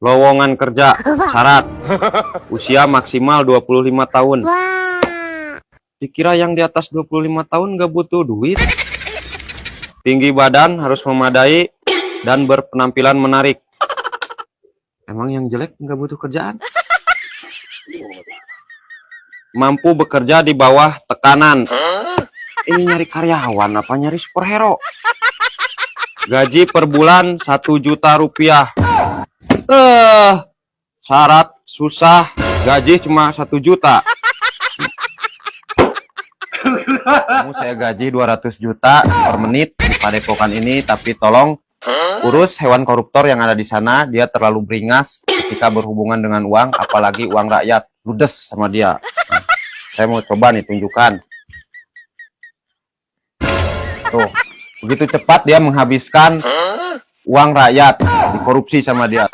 Lowongan kerja, syarat, usia maksimal 25 tahun. Dikira yang di atas 25 tahun gak butuh duit. Tinggi badan harus memadai dan berpenampilan menarik. Emang yang jelek gak butuh kerjaan? Mampu bekerja di bawah tekanan. Ini nyari karyawan apa nyari superhero? Gaji per bulan 1 juta rupiah. Syarat susah, gaji cuma 1 juta. Kamu saya gaji 200 juta per menit di padepokan ini, tapi tolong urus hewan koruptor yang ada di sana. Dia terlalu beringas ketika berhubungan dengan uang, apalagi uang rakyat. Ludes sama dia. Nah, saya mau coba nih tunjukkan. Tuh, begitu cepat dia menghabiskan uang rakyat, dikorupsi sama dia.